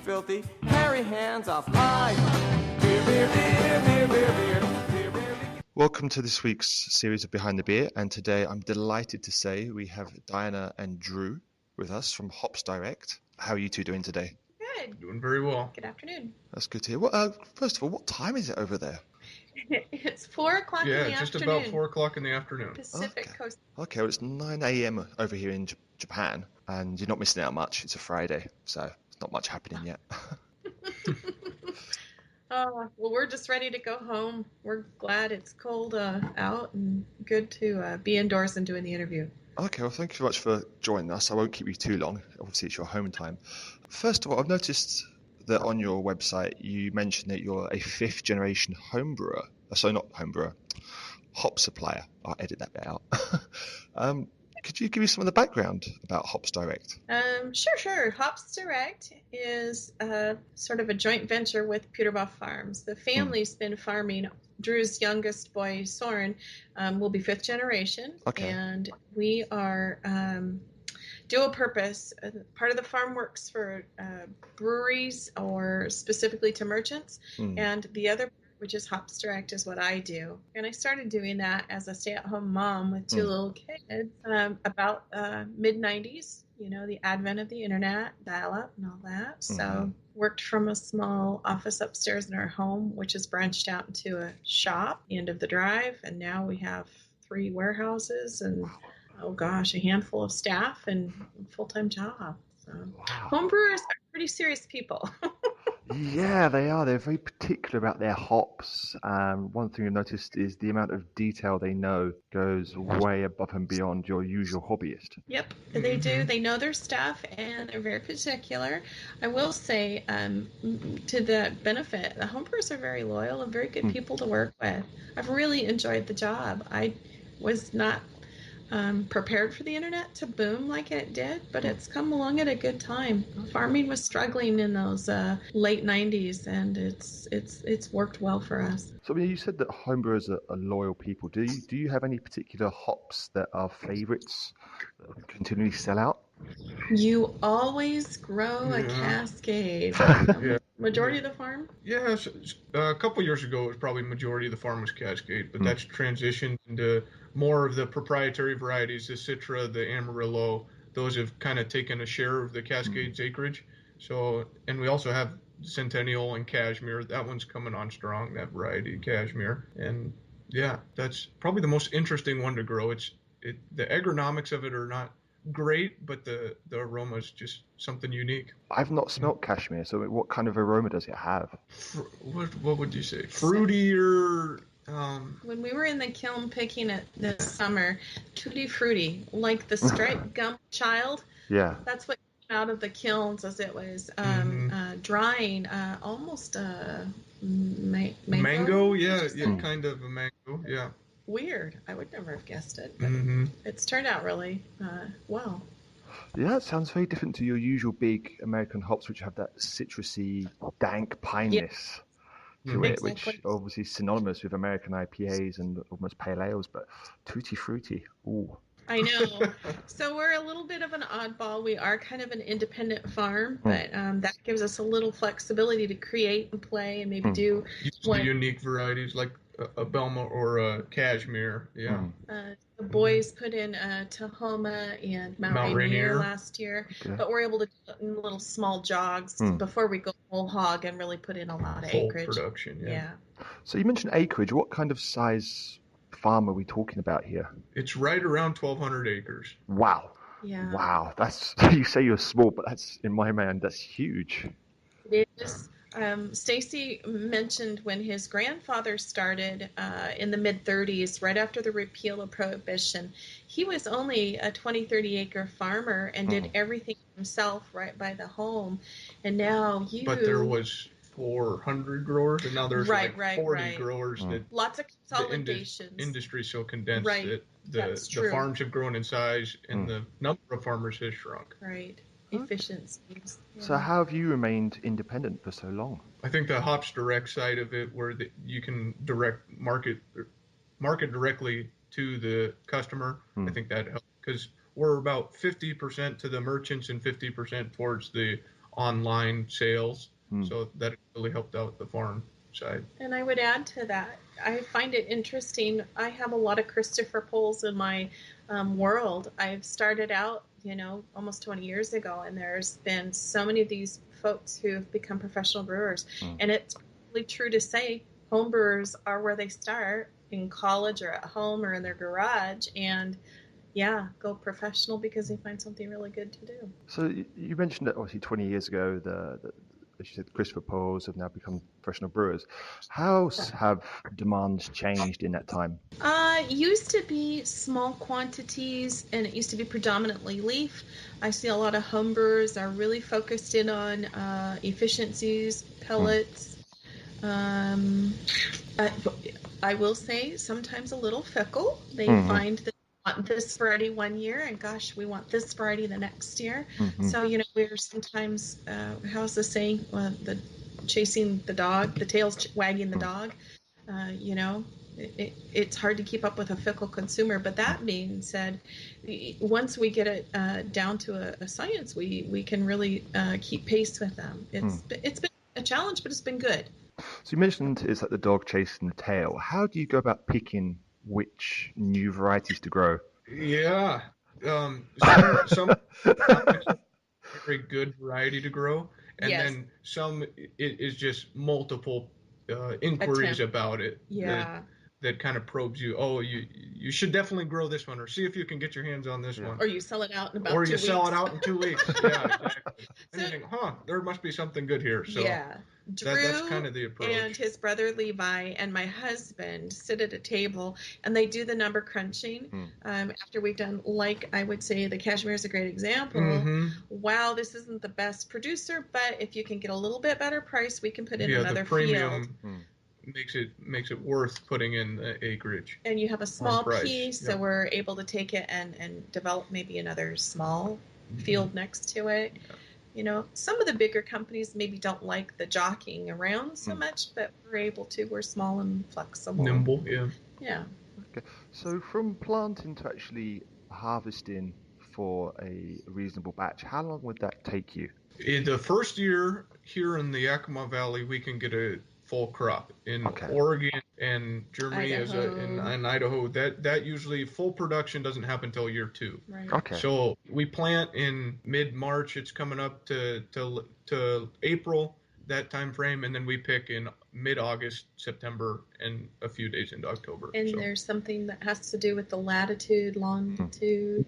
filthy, hairy hands off my beer, beer, beer, beer, beer, beer, beer, beer, beer. Welcome to this week's series of Behind the Beer, and today I'm delighted to say we have Diana and Drew with us from Hops Direct. How are you two doing today? Good. Doing very well. Good afternoon. That's good to hear. First of all, what time is it over there? It's 4 o'clock in the afternoon. Yeah, just about 4 o'clock in the afternoon. Pacific Coast. Okay, well, it's 9 a.m. over here in Japan, and you're not missing out much. It's a Friday, so there's not much happening yet. Well, we're just ready to go home. We're glad it's cold out and good to be indoors and doing the interview. Okay, well, thank you so much for joining us. I won't keep you too long. Obviously, it's your home time. First of all, I've noticed that on your website, you mentioned that you're a fifth-generation home brewer. So not home brewer, hop supplier. I'll edit that bit out. Could you give me some of the background about Hops Direct? Sure. Hops Direct is sort of a joint venture with Puterbaugh Farms. The family's been farming. Drew's youngest boy, Soren, will be fifth generation. Okay. And we are dual purpose. Part of the farm works for breweries or specifically to merchants. And the other, which is Hops Direct, is what I do. And I started doing that as a stay-at-home mom with two little kids about mid-90s, the advent of the internet, dial-up and all that. So worked from a small office upstairs in our home, which is branched out into a shop at the end of the drive. And now we have 3 warehouses and, a handful of staff and a full-time job. So home brewers are pretty serious people. Yeah, they are. They're very particular about their hops. One thing I've noticed is the amount of detail they know goes way above and beyond your usual hobbyist. Yep, they do. They know their stuff, and they're very particular. I will say, to the benefit, the homebrewers are very loyal and very good people to work with. I've really enjoyed the job. I was not prepared for the internet to boom like it did, but it's come along at a good time. Farming was struggling in those late 90s, and it's worked well for us. So you said that homebrewers are loyal people. Do you have any particular hops that are favorites that continually sell out? You always grow a Cascade. Majority of the farm? Yeah, a couple years ago, it was probably majority of the farm was Cascade, but that's transitioned into more of the proprietary varieties, the Citra, the Amarillo. Those have kind of taken a share of the Cascade's acreage. So, and we also have Centennial and Cashmere. That one's coming on strong, that variety, Cashmere. And yeah, that's probably the most interesting one to grow. The agronomics of it are not great, but the aroma is just something unique. I've not smelt Cashmere, so what kind of aroma does it have? What would you say? Fruity or... When we were in the kiln picking it this summer, tutti frutti, like the striped gum child. Yeah. That's what came out of the kilns as it was drying, almost mango. Yeah, kind of a mango. Yeah. Weird. I would never have guessed it, but it's turned out really well. Yeah, it sounds very different to your usual big American hops, which have that citrusy, dank pineness to it, which obviously is synonymous with American IPAs and almost pale ales, but tutti frutti. Ooh. I know. So we're a little bit of an oddball. We are kind of an independent farm, but that gives us a little flexibility to create and play and maybe do unique varieties like a Belma or a Cashmere. Yeah. The boys put in Tahoma and Mount Rainier last year, but we're able to do it in little small jogs before we go whole hog and really put in a lot of acreage. Production, yeah. So you mentioned acreage. What kind of size farm are we talking about here? It's right around 1,200 acres. Wow. Yeah. Wow. That's, you say you're small, but that's, in my mind, that's huge. It is. Stacy mentioned when his grandfather started in the mid-30s, right after the repeal of Prohibition, he was only a 20-30 acre farmer and did everything himself right by the home. And now But there was 400 growers, and now there's 40 growers. That lots of consolidations. The industry's so condensed that the farms have grown in size and the number of farmers has shrunk. Right. Efficiencies. So how have you remained independent for so long? I think the Hops Direct side of it, where you can market directly to the customer, I think that helps, because we're about 50% to the merchants and 50% towards the online sales. So that really helped out the farm side. And I would add to that, I find it interesting. I have a lot of Christopher Poles in my world. I've started out, almost 20 years ago, and there's been so many of these folks who have become professional brewers. And it's really true to say home brewers are where they start, in college or at home or in their garage, and go professional because they find something really good to do. So you mentioned that obviously 20 years ago, as you said, Christopher Poles have now become professional brewers. How have demands changed in that time? It used to be small quantities, and it used to be predominantly leaf. I see a lot of home brewers are really focused in on efficiencies, pellets. I will say sometimes a little fickle. They find that we want this variety one year, and gosh, we want this variety the next year. So, we're sometimes, how's the saying? The chasing the dog, the tail's wagging the dog. It's hard to keep up with a fickle consumer. But that being said, once we get it down to a science, we can really keep pace with them. It's been a challenge, but it's been good. So you mentioned it's like the dog chasing the tail. How do you go about picking which new varieties to grow? Yeah. Some very good variety to grow, and then some it is just multiple inquiries about it. That kind of probes you. Oh, you should definitely grow this one, or see if you can get your hands on this one. Or you sell it out in about 2 weeks. Or you sell it out in 2 weeks. Yeah, exactly. And you think, there must be something good here. So Drew that's kind of the approach. And his brother Levi and my husband sit at a table, and they do the number crunching. After we've done, like I would say, the Cashmere is a great example. Wow, this isn't the best producer, but if you can get a little bit better price, we can put in another the premium field. Makes it worth putting in the acreage. And you have a small piece, so we're able to take it and develop maybe another small field next to it. Some of the bigger companies maybe don't like the jockeying around so much, but we're able to. We're small and flexible. Nimble, Yeah. Okay. So from planting to actually harvesting for a reasonable batch, how long would that take you? In the first year here in the Yakima Valley, we can get a full crop. In Oregon and Germany and Idaho, that usually full production doesn't happen until year 2. Right. Okay. So we plant in mid-March. It's coming up to April, that time frame, and then we pick in mid-August, September, and a few days into October. And there's something that has to do with the latitude, longitude,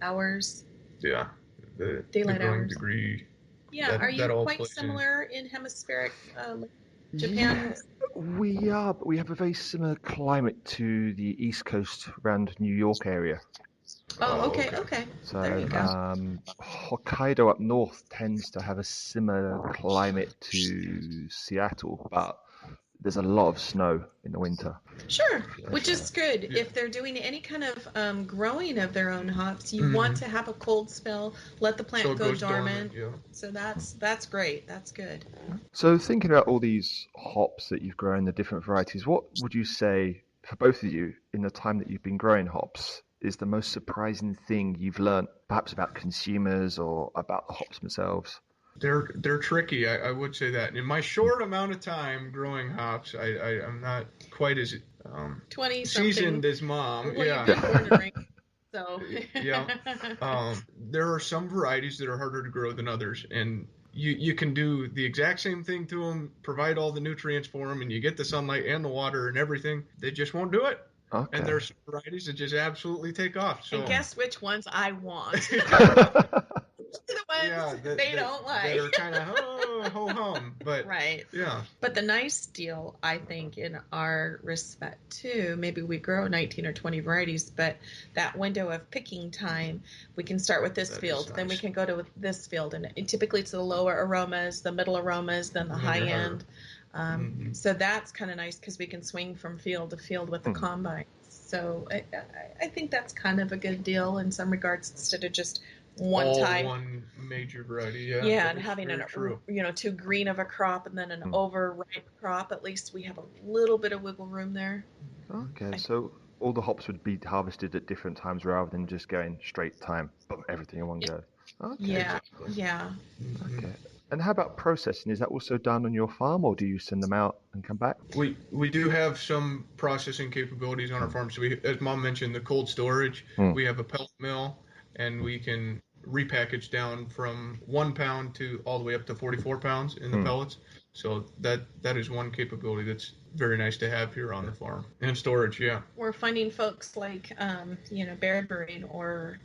hours. Yeah. The daylight growing hours. Degree. Yeah. Are you quite similar in hemispheric Japan? Yeah, we are, but we have a very similar climate to the East Coast around New York area. Oh, okay. So there you go. Hokkaido up north tends to have a similar climate to Seattle, but there's a lot of snow in the winter. Sure, which is good. Yeah. If they're doing any kind of growing of their own hops, you want to have a cold spell, let the plant go dormant. So that's great. That's good. So thinking about all these hops that you've grown, the different varieties, what would you say, for both of you, in the time that you've been growing hops, is the most surprising thing you've learned, perhaps about consumers or about the hops themselves? They're tricky. I would say that. In my short amount of time growing hops, I'm not quite as 20 seasoned as Mom. So there are some varieties that are harder to grow than others, and you can do the exact same thing to them, provide all the nutrients for them, and you get the sunlight and the water and everything. They just won't do it. Okay. And there's varieties that just absolutely take off. So. And guess which ones I want. The ones they don't like. That are kind of ho-hum, but right. Yeah. But the nice deal, I think, in our respect too, maybe we grow 19 or 20 varieties, but that window of picking time, we can start with this field, then we can go to this field, and typically it's the lower aromas, the middle aromas, then the high end. So that's kind of nice because we can swing from field to field with the combine. So I think that's kind of a good deal in some regards, instead of just one type. One major variety, Yeah, and having too green of a crop and then an overripe crop. At least we have a little bit of wiggle room there. Okay, so all the hops would be harvested at different times rather than just going straight time, everything in one go. Okay. Yeah, yeah. Okay. And how about processing? Is that also done on your farm, or do you send them out and come back? We do have some processing capabilities on our farm. So we, as Mom mentioned, the cold storage. We have a pellet mill, and we can repackage down from 1 pound to all the way up to 44 pounds in the pellets. So that is one capability that's very nice to have here on the farm. And storage, yeah. We're finding folks like, Baird Brewing or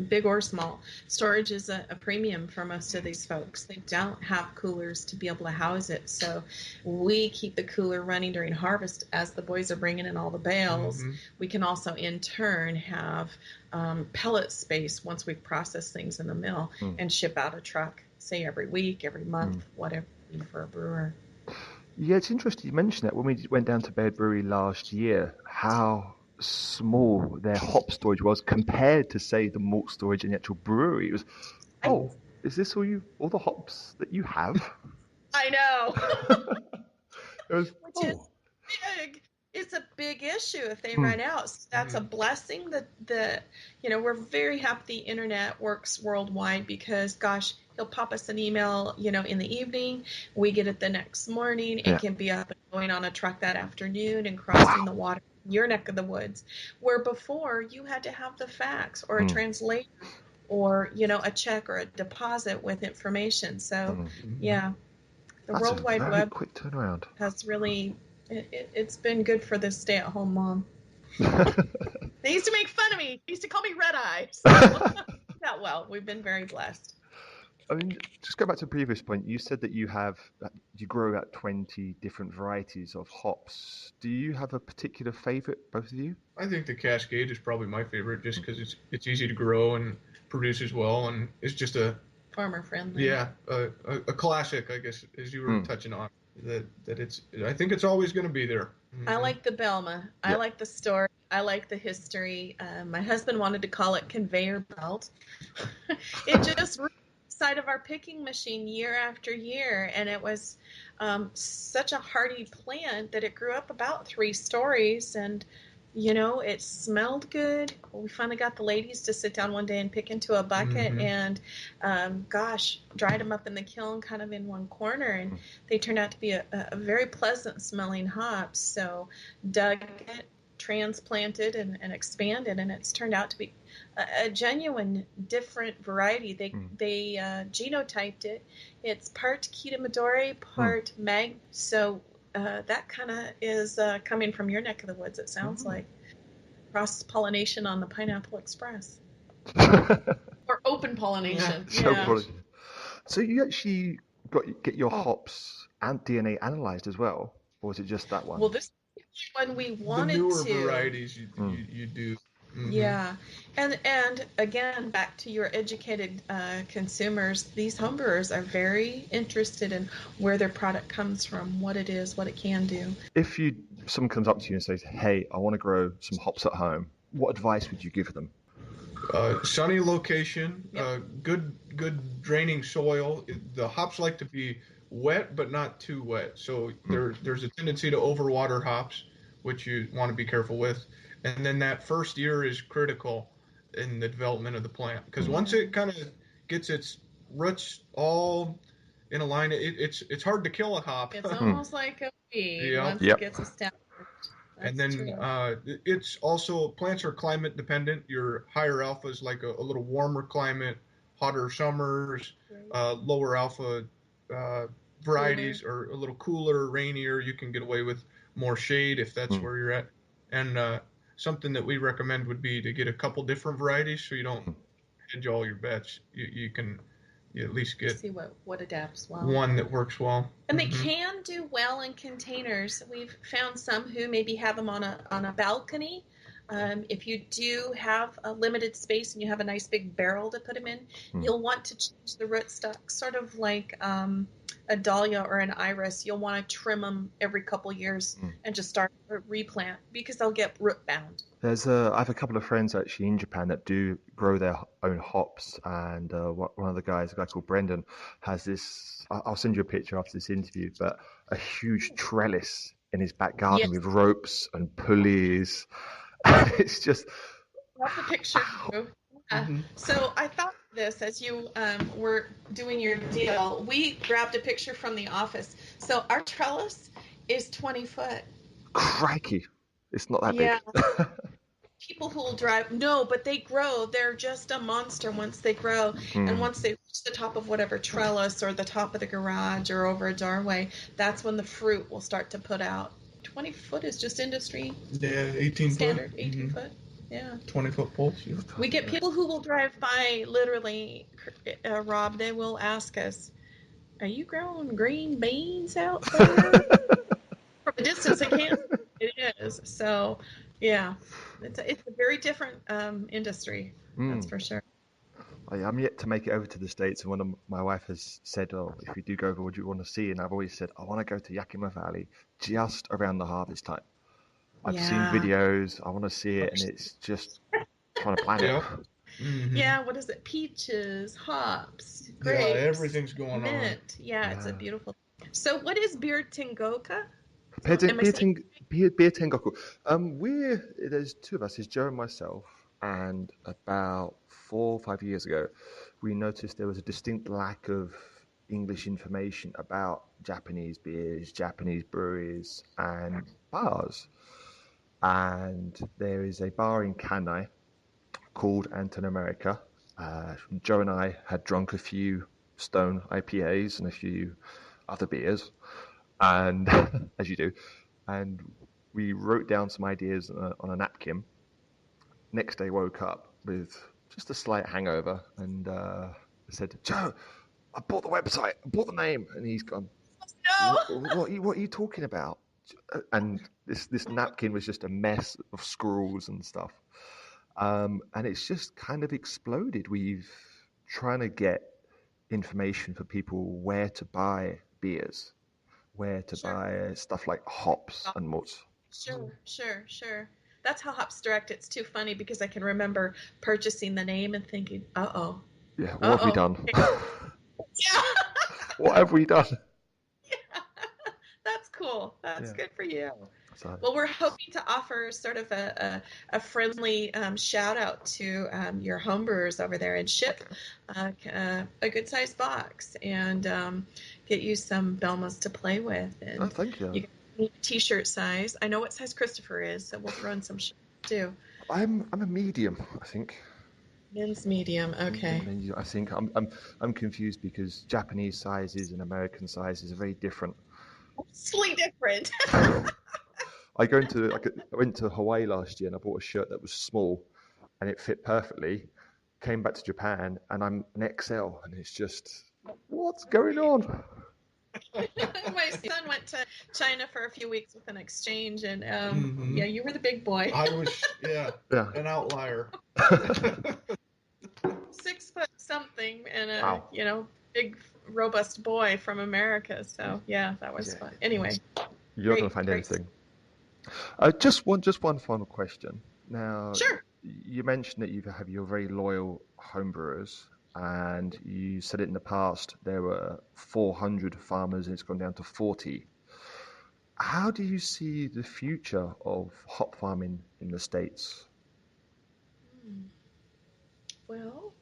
big or small. Storage is a premium for most of these folks. They don't have coolers to be able to house it. So we keep the cooler running during harvest as the boys are bringing in all the bales. We can also, in turn, have pellet space once we've processed things in the mill and ship out a truck, say every week, every month, whatever for a brewer. Yeah, it's interesting you mentioned that. When we went down to Baird Brewery last year, how small their hop storage was compared to, say, the malt storage in the actual brewery. It was, is this all the hops that you have? I know. It was, Which is big. It's a big issue if they run out. So that's a blessing that we're very happy the internet works worldwide because, gosh, he'll pop us an email, in the evening. We get it the next morning. It can be up and going on a truck that afternoon and crossing the water in your neck of the woods. Where before you had to have the fax or a translator or, a check or a deposit with information. So, the that's World Wide Web quick turnaround. has really... It's been good for this stay-at-home mom. They used to make fun of me. They used to call me Red Eye. So not well. We've been very blessed. I mean, just go back to the previous point. You said that you grow about 20 different varieties of hops. Do you have a particular favorite, both of you? I think the Cascade is probably my favorite, just because it's easy to grow and produces well, and it's just a farmer friendly. Yeah, a classic, I guess, as you were touching on. That it's. I think it's always going to be there. I like the Belma. I like the story. I like the history. My husband wanted to call it conveyor belt. It just side of our picking machine year after year, and it was such a hardy plant that it grew up about 3 stories, and it smelled good. We finally got the ladies to sit down one day and pick into a bucket and, dried them up in the kiln kind of in one corner. And they turned out to be a very pleasant smelling hops. So dug it, transplanted and expanded, and it's turned out to be a genuine different variety. They genotyped it. It's part Kita Midori, part Mag. So that kind of is coming from your neck of the woods, it sounds like. Cross-pollination on the Pineapple Express. Or open pollination. Yeah. So you actually get your hops and DNA analyzed as well? Or is it just that one? Well, this is one we wanted the newer to. varieties you do. Yeah. And again, back to your educated consumers, these homebrewers are very interested in where their product comes from, what it is, what it can do. If someone comes up to you and says, hey, I want to grow some hops at home, what advice would you give them? Sunny location, good draining soil. The hops like to be wet, but not too wet. So there's a tendency to overwater hops, which you want to be careful with. And then that first year is critical in the development of the plant, because once it kind of gets its roots all in a line, it's hard to kill a hop. It's almost like a weed once it gets established. And then it's also, plants are climate dependent. Your higher alphas like a little warmer climate, hotter summers, lower alpha varieties are a little cooler, rainier. You can get away with more shade if that's where you're at. And something that we recommend would be to get a couple different varieties so you don't hedge all your bets. You can at least get see what adapts well. One that works well. And they can do well in containers. We've found some who maybe have them on a balcony. If you do have a limited space and you have a nice big barrel to put them in, you'll want to change the rootstock, sort of like a dahlia or an iris. You'll want to trim them every couple years and just start a replant because they'll get root bound. I have a couple of friends actually in Japan that do grow their own hops, and one of the guys, a guy called Brendan, has this. I'll send you a picture after this interview, but a huge trellis in his back garden with ropes and pulleys. It's just. That's the picture. So I thought this as you were doing your deal. We grabbed a picture from the office. So our trellis is 20 foot. Crikey. It's not that Yeah. big. People who will drive, no, but they grow. They're just a monster once they grow. And once they reach the top of whatever trellis or the top of the garage or over a doorway, that's when the fruit will start to put out. 20 foot is just industry. Yeah, 18 standard, foot. 18 foot. Yeah. 20-foot poles. Yeah. We get people who will drive by, literally, Rob, they will ask us, are you growing green beans out there? From a distance, they can't. It is. So, yeah, it's a very different industry, that's for sure. I'm yet to make it over to the States, and one of my wife has said, oh, if we do go over, what do you want to see? And I've always said, I want to go to Yakima Valley just around the harvest time. I've seen videos, I want to see it, and it's just trying to plan it. Mm-hmm. Yeah, what is it? Peaches, hops, grapes. Yeah, everything's going mint. on. Yeah, it's a beautiful. So, what is BeerTengoku? BeerTengoku. There's two of us, it's Joe and myself, and about 4 or 5 years ago, we noticed there was a distinct lack of English information about Japanese beers, Japanese breweries, and bars. And there is a bar in Kanai called Anton America. Joe and I had drunk a few Stone IPAs and a few other beers, and as you do, and we wrote down some ideas on a napkin. Next day, woke up with just a slight hangover, and I said, Joe, I bought the website, I bought the name, and he's gone, no, what are you talking about? And this napkin was just a mess of scrawls and stuff. And it's just kind of exploded. We've trying to get information for people where to buy beers, where to buy stuff like hops and malts. Sure. That's how Hops Direct. It's too funny because I can remember purchasing the name and thinking, uh-oh. Yeah, what have we done? Yeah. What have we done? Yeah. That's cool. That's good for you. So, well, we're hoping to offer sort of a friendly shout out to your homebrewers over there and ship a good sized box and get you some Belmas to play with. And thank you. You can need a t-shirt size. I know what size Christopher is, so we'll throw in some shirts too. I'm a medium, I think. Men's medium, okay. I think I'm confused because Japanese sizes and American sizes are very different. Vastly different. I went to Hawaii last year and I bought a shirt that was small and it fit perfectly. Came back to Japan and I'm an XL and it's just, what's going on? My son went to China for a few weeks with an exchange and yeah, you were the big boy. I was, an outlier. 6 foot something and a big robust boy from America. So yeah, that was fun. Anyway. You're not going to find anything. Just one final question. Now, sure. You mentioned that you have your very loyal homebrewers, and you said it in the past there were 400 farmers and it's gone down to 40. How do you see the future of hop farming in the States? Well,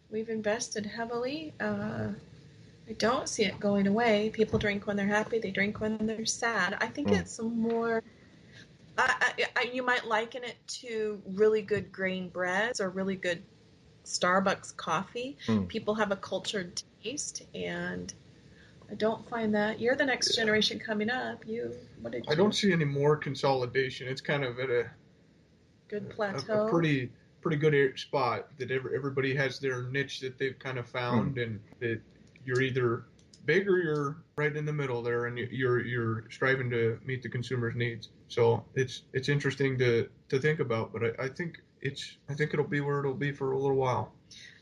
we've invested heavily. I don't see it going away. People drink when they're happy. They drink when they're sad. I think it's more... you might liken it to really good grain breads or really good Starbucks coffee. People have a cultured taste, and I don't find that. You're the next generation coming up. I don't see any more consolidation. It's kind of at a good plateau. A pretty good spot that everybody has their niche that they've kind of found, and that you're either big or you're right in the middle there, and you're striving to meet the consumer's needs. So it's interesting to think about, but I think it'll be where it'll be for a little while.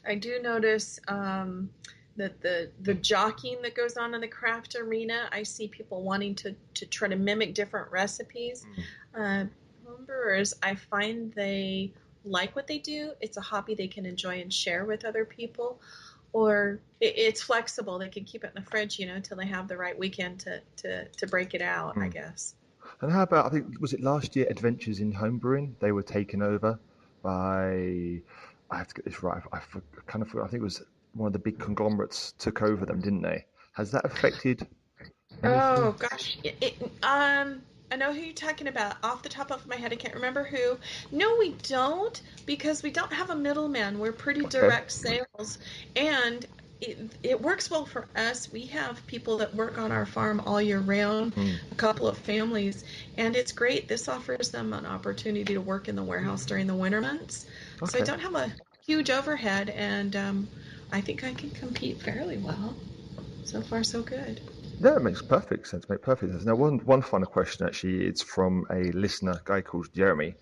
I do notice that the jockeying that goes on in the craft arena, I see people wanting to try to mimic different recipes. Homebrewers, I find they like what they do. It's a hobby they can enjoy and share with other people. Or it's flexible. They can keep it in the fridge, until they have the right weekend to break it out, I guess. And how about, I think, was it last year, Adventures in Homebrewing? They were taken over by I have to get this right. I kind of forgot. I think it was one of the big conglomerates took over them, didn't they? Has that affected anything? Oh gosh, I know who you're talking about. Off the top of my head, I can't remember who. No, we don't, because we don't have a middleman. We're pretty direct sales, and it works well for us. We have people that work on our farm all year round, a couple of families, and it's great. This offers them an opportunity to work in the warehouse during the winter months. So I don't have a huge overhead, and I think I can compete fairly well. So far, so good. No, it makes perfect sense. Now, one final question, actually, it's from a listener, a guy called Jeremy,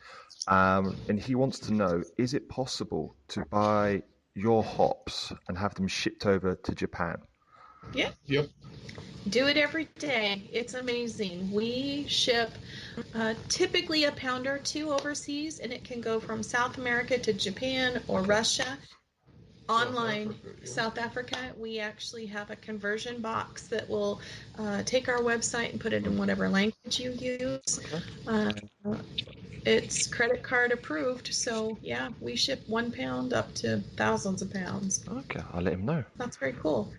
and he wants to know, is it possible to buy your hops and have them shipped over to Japan? Yeah. Yep. Do it every day. It's amazing. We ship typically a pound or two overseas, and it can go from South America to Japan or Russia. Online, South Africa, we actually have a conversion box that will take our website and put it in whatever language you use. It's credit card approved, so yeah, we ship 1 pound up to thousands of pounds. Okay, I'll let him know. That's very cool.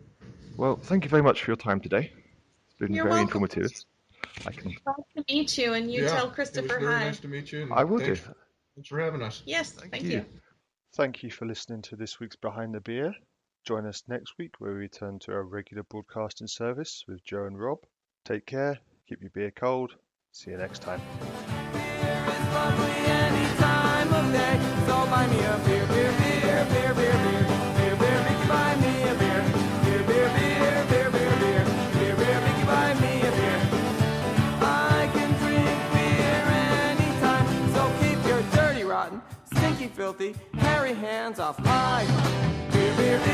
Well, thank you very much for your time today. It's been You're very welcome. informative. Nice to meet you, and you tell Christopher it was very hi. nice to meet you. I will do. Thanks for having us. Yes, thank you. Thank you for listening to this week's Behind the Beer. Join us next week where we return to our regular broadcasting service with Joe and Rob. Take care, keep your beer cold. See you next time. Beer is lovely any time of day. So buy me a beer, beer, beer, beer, beer, beer, beer, beer, Mickey, buy me a beer, beer, beer, beer, beer, beer, beer, beer, beer, Mickey, buy me a beer. I can drink beer anytime, so keep your dirty, rotten, stinky, filthy, hairy hands off my beer, beer, beer.